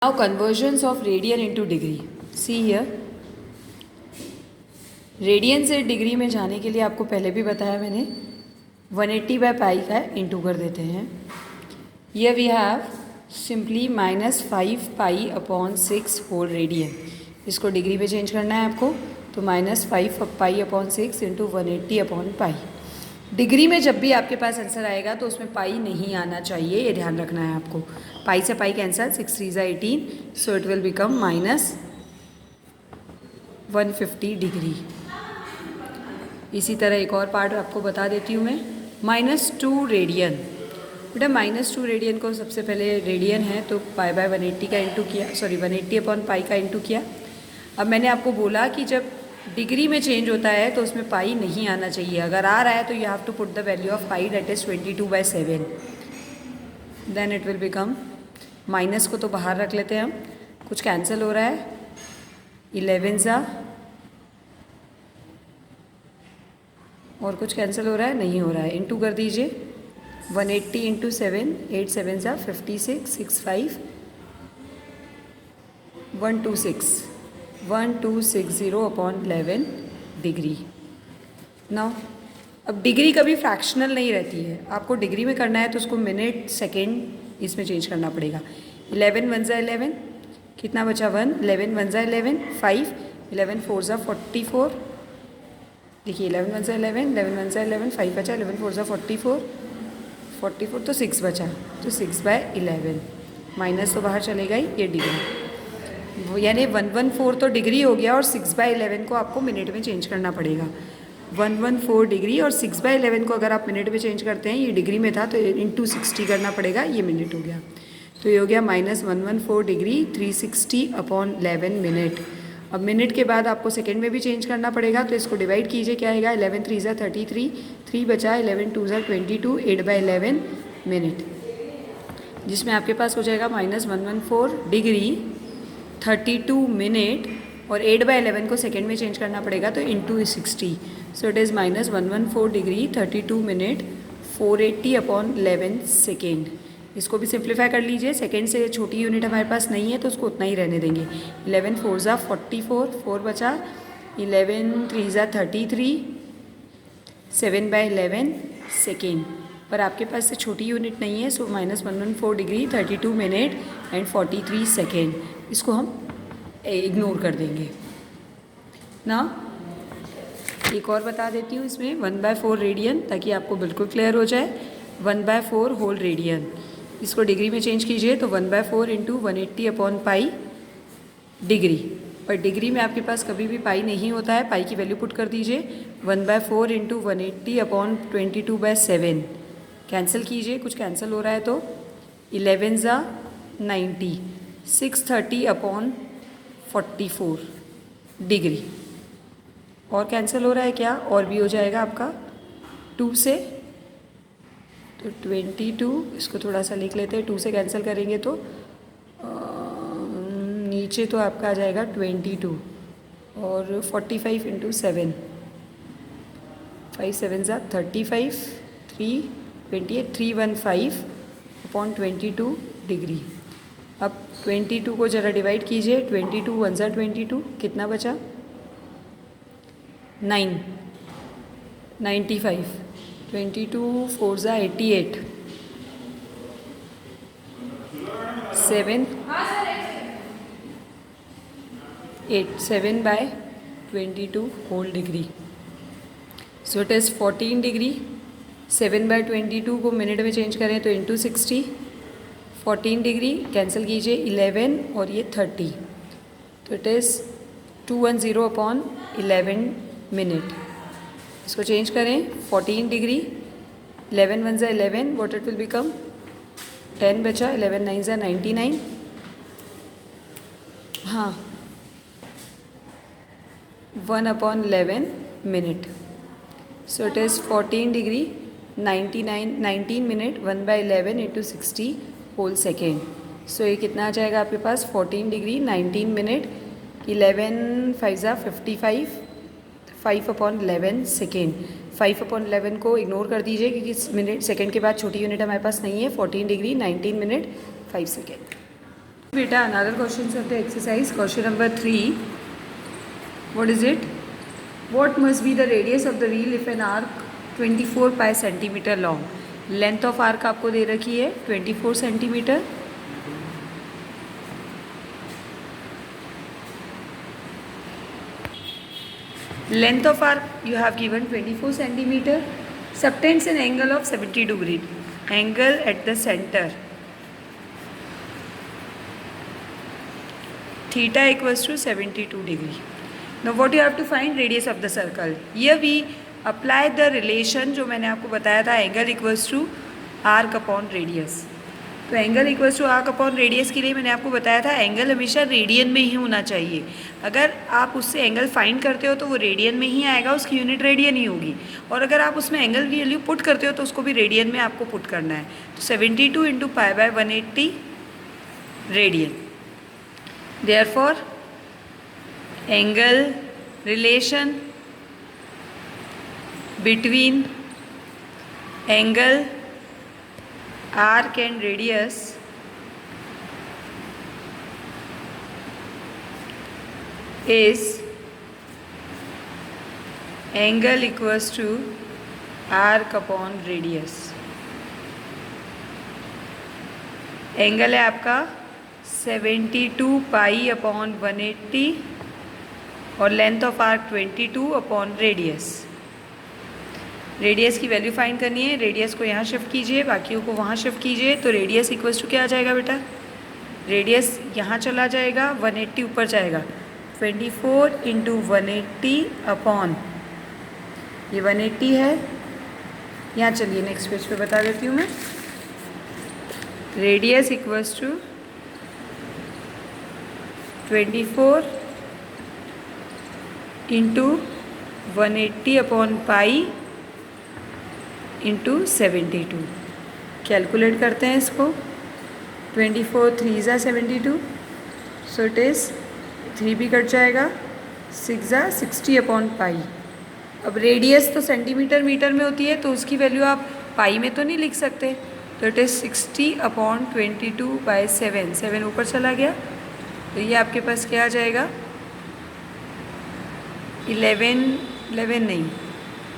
Now conversions of radian into degree. See here. Radian से degree में जाने के लिए आपको पहले भी बताया मैंने 180 बाय पाई का इंटू कर देते हैं. ये we have simply -5 pi upon 6 whole radian. इसको डिग्री में चेंज करना है आपको, तो -5 pi upon 6 into 180 upon pi. Degree में जब भी आपके पास आंसर आएगा तो उसमें पाई नहीं आना चाहिए, ये ध्यान रखना है आपको. पाई से पाई कैंसल, 6 3 ज़ा 18, so it will become -150 degree. इसी तरह एक और पार्ट आपको बता देती हूँ मैं. -2 रेडियन. बेटा -2 रेडियन को सबसे पहले रेडियन है तो पाई बाय 180 का इंटू किया, 180 अपॉन पाई का इंटू किया. अब मैंने आपको बोला कि जब डिग्री में चेंज होता है तो उसमें पाई नहीं आना चाहिए. अगर आ रहा है तो you have to put the value of pi, that is 22/7. Then it will become, minus को तो बाहर रख लेते हैं हम, कुछ कैंसिल हो रहा है, 11 ज़ा और कुछ कैंसिल हो रहा है, नहीं हो रहा है. इंटू कर दीजिए 180 इंटू 7, 8 7 ज़ा 56, 65 1260 अपॉन 11 डिग्री. नाउ अब डिग्री कभी फ्रैक्शनल नहीं रहती है. आपको डिग्री में करना है तो उसको मिनट सेकेंड इसमें चेंज करना पड़ेगा. 11 1 ज़ा 11, कितना बचा 1, 11 1 ज़ा 11, 5, 11 4 ज़ा 44. देखिए 11 1 ज़ा 11, 11 1 ज़ा 11, 5 बचा, 11 4 ज़ा 44, 44 तो 6 बचा, तो 6/11. माइनस तो बाहर चलेगा ही, ये डिग्री. यानी 114 तो डिग्री हो गया और 6/11 को आपको मिनट में चेंज करना पड़ेगा. 114 डिग्री और 6/11 को अगर आप मिनट में चेंज करते हैं, ये डिग्री में था तो इंटू 60 करना पड़ेगा, ये मिनट हो गया. तो ये हो गया -114 डिग्री 360 अपॉन 11 मिनट. अब मिनट के बाद आपको सेकेंड में भी चेंज करना पड़ेगा, तो इसको डिवाइड कीजिए, क्या आएगा, 11 3 ज़ा 33, 3 बचा, 11 2 ज़ा 22, 8/11 मिनट, जिसमें आपके पास हो जाएगा -114 डिग्री 32 मिनट और 8/11 को सेकेंड में चेंज करना पड़ेगा तो into 60. So it is -114 degree 32 minute 480 upon 11 second. इसको भी सिंप्लीफाई कर लीजिए. सेकेंड से छोटी यूनिट हमारे पास नहीं है तो उसको उतना ही रहने देंगे. 11 4 ज़ा 44, 4 बचा, 11 3 ज़ा 33, 7/11 सेकेंड. पर आपके पास से छोटी यूनिट नहीं है, सो -114 डिग्री 32 मिनट एंड 43 सेकेंड. इसको हम इग्नोर कर देंगे ना. एक और बता देती हूँ इसमें 1/4 रेडियन, ताकि आपको बिल्कुल क्लियर हो जाए. 1/4 होल रेडियन, इसको डिग्री में चेंज कीजिए तो 1/4 इंटू 180 अपॉन पाई डिग्री. पर डिग्री में आपके पास कभी भी पाई नहीं होता है, पाई की वैल्यू पुट कर दीजिए. 1/4 इंटू 180 अपॉन 22/7. कैंसिल कीजिए, कुछ कैंसिल हो रहा है तो 11 ज़ा 90, 630 अपॉन 44 डिग्री. और कैंसिल हो रहा है क्या, और भी हो जाएगा आपका 2 से, तो 22, इसको थोड़ा सा लिख लेते हैं. 2 से कैंसिल करेंगे तो नीचे तो आपका आ जाएगा 22 और 45 इंटू 7, 5 7 ज़ा 35, 3 28, 315 अपॉन 22 डिग्री. अब 22 को ज़रा डिवाइड कीजिए. 22 1 ज़ा 22, कितना बचा, 9, 95, 22 4 ज़ा 88, 7 8 7/22 whole degree. So it is 14 degree. 7/22 को मिनट में चेंज करें तो इंटू 60. 14 डिग्री कैंसिल कीजिए, 11 और ये 30, तो इट इज़ 210 अपॉन 11 मिनट. इसको चेंज करें 14 डिग्री, 11 1 ज़ा 11, वॉट इट विल बिकम, 10 बचा, 11 9 ज़ा 99, हाँ 1 upon 11 minute. So it is 14 degree 19 minute 1/11 into 60 whole second. So ये कितना आ जाएगा आपके पास, 14 डिग्री 19 मिनट, 11 5 ज़ा 55, 5 अपॉन 11 सेकेंड. 5 अपॉन 11 को इग्नोर कर दीजिए क्योंकि मिनट सेकेंड के बाद छोटी यूनिट हमारे पास नहीं है. 14 degree 19 minute 5 second. Beta, another questions of the exercise. Question number 3. What is it? What must be the radius of the wheel if an arc 24 pi centimeter long? Length of arc आपको दे रखी है 24 centimetre. Length of arc you have given 24 centimeter. Subtends an angle of 70 degree. Angle at the center. Theta equals to 72 degree. Now what you have to find? Radius of the circle. Here we apply the relation जो मैंने आपको बताया था, angle equals to arc upon radius. तो angle equals to arc upon radius के लिए मैंने आपको बताया था एंगल हमेशा रेडियन में ही होना चाहिए. अगर आप उससे एंगल फाइंड करते हो तो वो रेडियन में ही आएगा, उसकी यूनिट रेडियन ही होगी. और अगर आप उसमें एंगल की वैल्यू पुट करते हो तो उसको भी रेडियन में आपको पुट करना है. तो 72 into pi by 180 radian. Therefore, angle relation between angle arc and radius is angle equals to arc upon radius. Angle है आपका 72 पाई अपॉन 180 और length of arc 22 upon radius. Radius की वैल्यू फाइंड करनी है. Radius को यहाँ shift कीजिए, बाकियों को वहाँ शिफ्ट कीजिए. तो रेडियस इक्वल्स टू क्या आ जाएगा बेटा? रेडियस यहाँ चला जाएगा, 180 ऊपर जाएगा. 24 इंटू 180 अपॉन ये 180 है. यहाँ चलिए नेक्स्ट पेज पे बता देती हूँ मैं. Radius equals to 24 into 180 upon pi into 72. Calculate करते हैं इसको. 24 3 ज़ा 72, सो इट इज़ 3 भी कट जाएगा, 6 ज़ा 60 अपॉन पाई. अब रेडियस तो सेंटीमीटर मीटर में होती है तो उसकी वैल्यू आप पाई में तो नहीं लिख सकते. तो इट इज़ 60 अपॉन 22 बाई 7. 7 ऊपर चला गया तो ये आपके पास क्या आ जाएगा? 11 नहीं,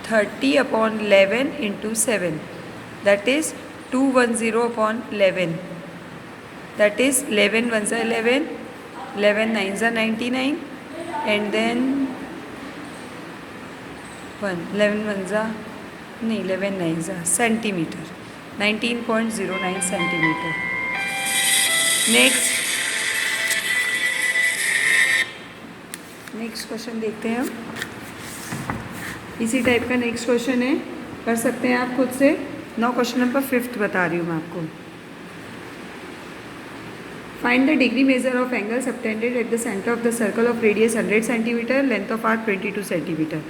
30 upon 11 into 7, that is 210 upon 11. That is 11 1 ज़ा 11, 11 9 ज़ा 99 एंड देन 11 1 ज़ा नहीं 11 9 ज़ा सेंटीमीटर, 19.09 सेंटीमीटर. नेक्स्ट क्वेश्चन देखते हैं हम. इसी टाइप का नेक्स्ट क्वेश्चन है, कर सकते हैं आप खुद से. नाउ क्वेश्चन नंबर 5 बता रही हूँ मैं आपको. Find the degree measure of angle subtended at the centre of the circle of radius 100 centimetre, length of arc 22 centimetre.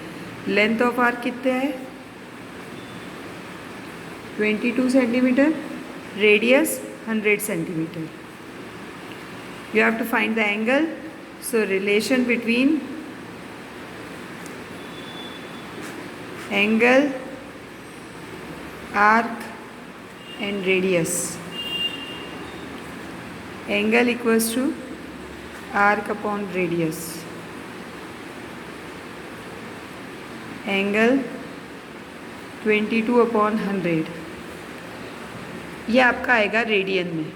Length of arc कितना है? 22 centimetre. Radius 100 centimetre. You have to find the angle. So relation between angle, arc and radius. Angle equals to arc upon radius. Angle 22 upon 100. ये आपका आएगा radian में,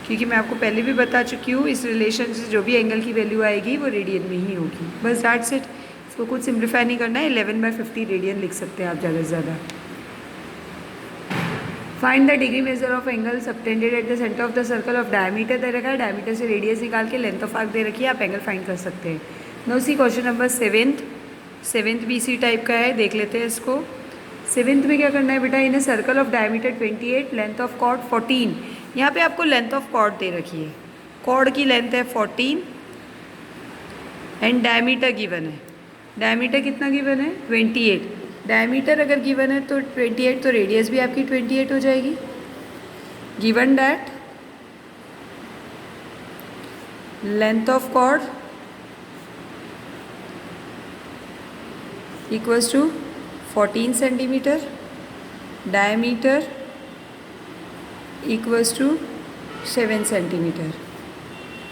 क्योंकि मैं आपको पहले भी बता चुकी हूँ इस रिलेशन से जो भी एंगल की वैल्यू आएगी वो रेडियन में ही होगी. बस दैट्स इट. इसको कुछ सिंप्लीफाई नहीं करना है. 11/50 रेडियन लिख सकते हैं आप ज़्यादा से ज़्यादा. Find the degree measure of angle subtended at the centre of the circle of diameter दे रखा है. डायमीटर से रेडियस निकाल के लेंथ ऑफ आर्क दे रखी है, आप एंगल फाइंड कर सकते हैं. नो सी क्वेश्चन नंबर 7 भी इसी टाइप का है. देख लेते हैं इसको. 7 में क्या करना है बेटा? In circle of diameter 28, length of chord 14. यहाँ पे आपको लेंथ ऑफ कॉर्ड दे रखी है. कॉर्ड की लेंथ है 14 एंड डायमीटर गिवन है. डायमीटर कितना गिवन है? 28. डायमीटर अगर गिवन है तो 28, तो रेडियस भी आपकी 28 हो जाएगी. Given that length of chord equals to 14 centimetre, diameter equals to 7 centimetre,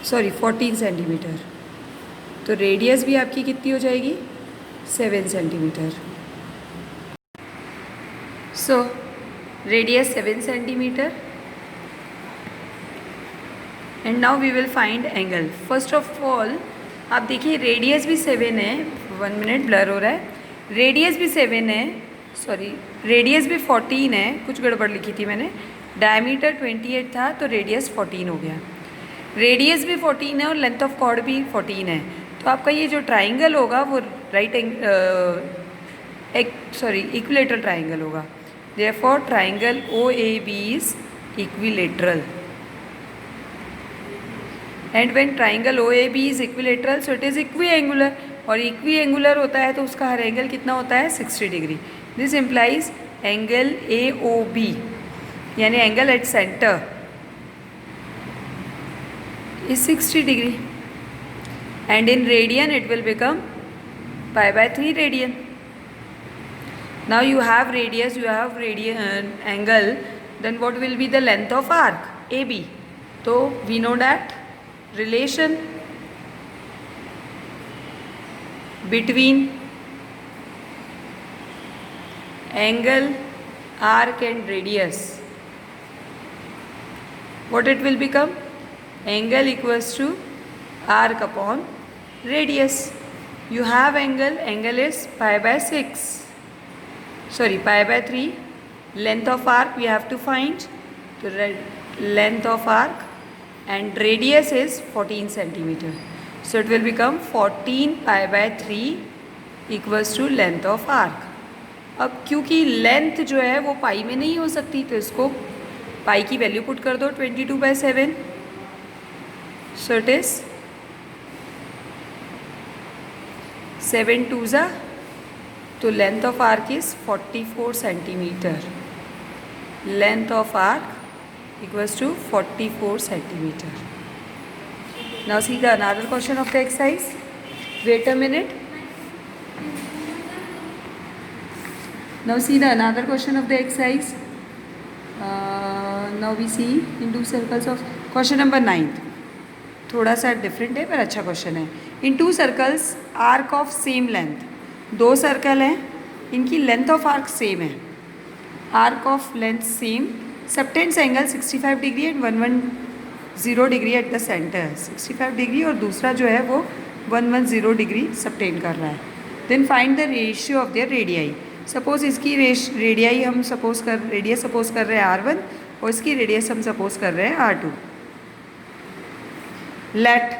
sorry 14 centimetre. तो रेडियस भी आपकी कितनी हो जाएगी? 7 centimetre. So radius 7 centimetre and now we will find angle. First of all आप देखिए रेडियस भी 7 है, 1 मिनट ब्लर हो रहा है, रेडियस भी 7 है, सॉरी रेडियस भी 14 है, कुछ गड़बड़ लिखी थी मैंने, डायमीटर 28 था तो रेडियस 14 हो गया। रेडियस भी 14 है और लेंथ ऑफ कॉर्ड भी 14 है, तो आपका ये जो ट्राइंगल होगा वो राइट इक्विलेटरल ट्राइंगल होगा। Therefore triangle OAB is equilateral. And when triangle OAB is equilateral so it is equiangular, और इक्विएंगुलर होता है तो उसका हर एंगल कितना होता है? 60 degree. This implies angle AOB यानी angle at centre is 60 degree, and in radian it will become pi/3 radian. Now you have radius, you have radian angle, then what will be the length of arc AB? So we know that relation between angle, arc and radius, what it will become? Angle equals to arc upon radius. You have angle, angle is pi/6, sorry pi/3. Length of arc we have to find, so length of arc and radius is 14 centimeter, so it will become 14 pi/3 equals to length of arc. अब क्योंकि length जो है वो पाई में नहीं हो सकती तो इसको पाई की वैल्यू पुट कर दो 22/7, so it is 7 2s, तो length of arc is 44 centimetre. Length of arc equals to 44 centimetre. Now see the another question of the exercise. Wait a minute. Now see the another question of the exercise. Now we see in 2 circles of question number 9। थोड़ा सा different है पर अच्छा question है। In 2 circles arc of same length, 2 circle हैं, इनकी length of arc same है, arc of length same, subtends angle 65 degree and 110 degree at the centre. 65 degree और दूसरा जो है वो 110 डिग्री सबटेन कर रहा है। Then find the ratio of their radii. Suppose इसकी रेडियाई हम रेडियस सपोज कर रहे हैं R1 और इसकी रेडियस हम सपोज कर रहे हैं R2। Let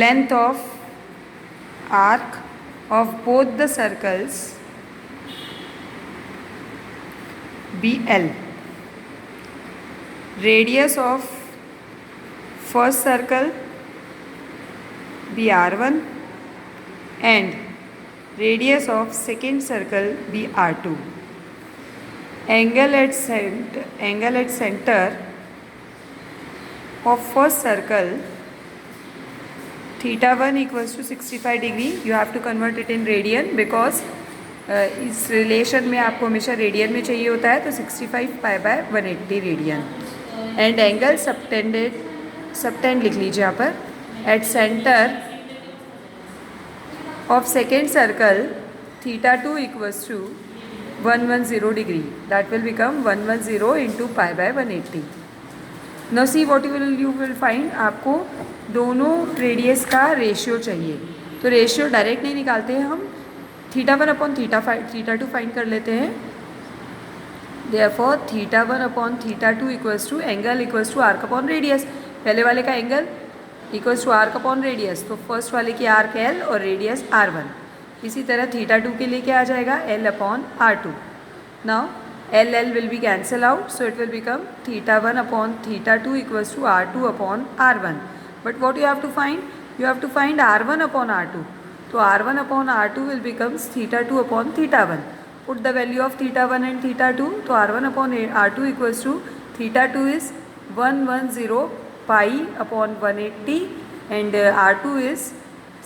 length of arc of both the circles be L. Radius of first circle be R1 and radius of second circle be R2. Angle at center of first circle θ1 equals to 65 degree. You have to convert it in radian because इस relation में आपको हमेशा radian में चाहिए होता है, तो 65 pi/180 radian. And angle subtend लिख लीजिए यहाँ पर। At centre of second circle θ2 equals to 110 degree. That will become 110 into pi/180. Now see what you will find. आपको दोनों रेडियस का रेशियो चाहिए, तो रेशियो डायरेक्ट नहीं निकालते हैं हम, θ1 अपॉन θ2 फाइंड कर लेते हैं। Therefore θ1 upon θ2 equals to angle equals to arc upon radius. पहले वाले का angle equals to arc upon radius, तो फर्स्ट वाले की आर्क L और रेडियस R1। इसी तरह θ2 के लिए क्या आ जाएगा? L upon R2। Now L will be cancel out, so it will become θ1 upon θ2 equals to R2 upon R1. But what you have to find? You have to find R1 upon R2. So R1 upon R2 will become θ2 upon θ1. Put the value of θ1 and θ2. So R1 upon R2 equals to θ2 is 110 pi upon 180 and R2 is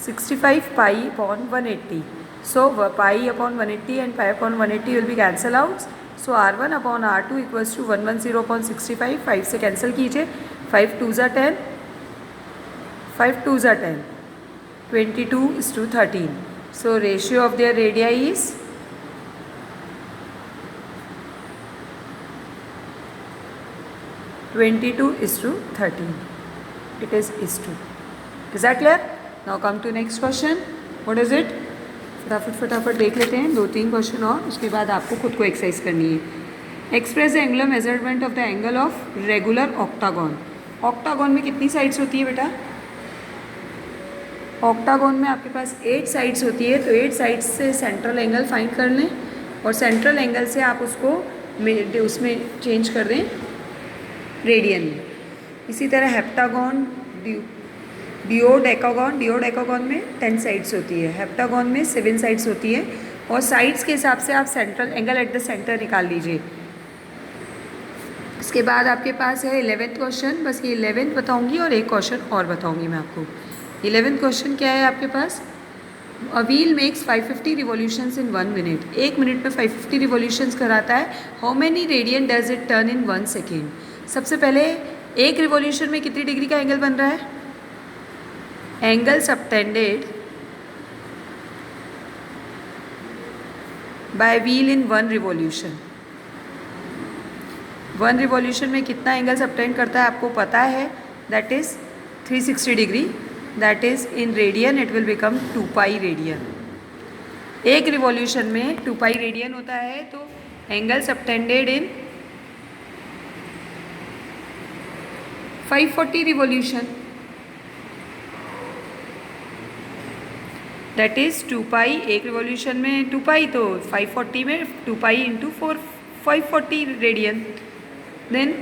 65 pi upon 180. So pi upon 180 and pi upon 180 will be cancel out. So R1/R2 equals to 110/65, 5 से cancel कीजिए, 5 2 ज़ा 10, 5 2 ज़ा 10, 22:13. So ratio of their radii is 22:13. It is is 2. Is that clear? Now come to next question. What is it? फटाफट देख लेते हैं 2-3 question और उसके बाद आपको खुद को एक्सरसाइज करनी है. Express the angular measurement of the angle of regular octagon. Octagon में कितनी साइड्स होती है बेटा? ऑक्टागॉन में आपके पास 8 साइड्स होती है. तो 8 साइड्स से सेंट्रल एंगल फाइंड कर लें और सेंट्रल एंगल से आप उसको उसमें चेंज कर दें रेडियन में. इसी तरह हेप्टागॉन, डिओडेकागॉन में 10 साइड्स होती है. हेप्टागॉन में 7 साइड्स होती है. और साइड्स के हिसाब से आप central angle eight the centre निकाल लीजिए. इसके बाद आपके पास है 11th क्वेश्चन. बस ये 11th बताऊंगी और एक क्वेश्चन और बताऊंगी मैं आपको. 11th क्वेश्चन क्या है आपके पास? A wheel makes 550 revolutions in 1 minute. 1 minute में 550 रिवॉल्यूशंस कराता है. How many radian does it turn in 1 second? सबसे पहले एक रिवॉल्यूशन में कितनी डिग्री का एंगल बन रहा है? Angle subtended bye wheel in 1 revolution. 1 revolution में कितना एंगल सबटेंड करता है आपको पता है. That is 360 degree. That is in radian it will become 2 pi radian. एक रिवॉल्यूशन में 2 पाई रेडियन होता है. तो angle subtended in 540 revolution, that is 2 पाई. एक रिवॉल्यूशन में 2 पाई तो 540 में 2 पाई इंटू 540 रेडियन. देन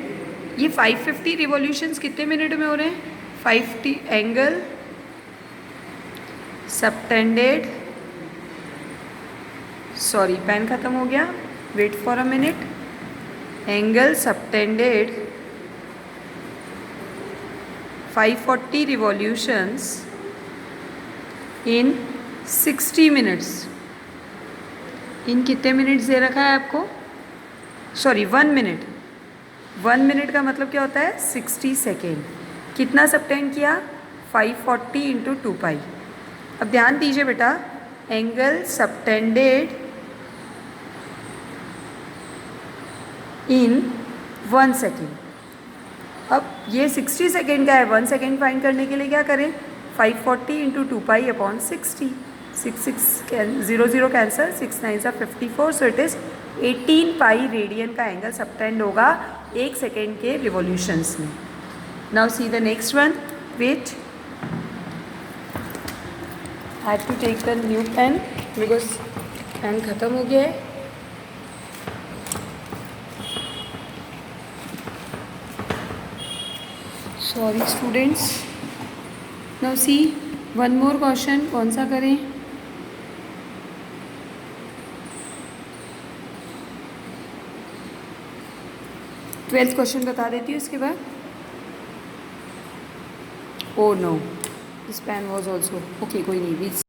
ये 550 रिवॉल्यूशंस कितने मिनट में हो रहे हैं? 50 एंगल सबटेंडेड, सॉरी पेन ख़त्म हो गया, wait for a minute. Angle subtended 540 revolutions in 60 minutes. इन कितने मिनट्स दे रखा है आपको? Sorry 1 minute. 1 मिनट का मतलब क्या होता है? 60 सेकेंड. कितना सबटेंड किया? 540 इंटू 2 पाई. अब ध्यान दीजिए बेटा, एंगल सबटेंडेड इन 1 सेकेंड. अब ये 60 सेकेंड का है. 1 सेकेंड फाइंड करने के लिए क्या करें? 540 into 2 pi upon 60. 0 0 cancel, 6 9 54. So it is 18 pi radian का एंगल सबटेंड होगा 1 सेकेंड के रिवॉल्यूशंस में. Now see the next one. Wait, I have to take the new pen because pen ख़त्म हो गया है. Sorry students. Now see one more question. कौन सा करें? ट्वेल्थ क्वेश्चन बता देती हूँ इसके बाद. Oh no, this pen was also okay, कोई नहीं.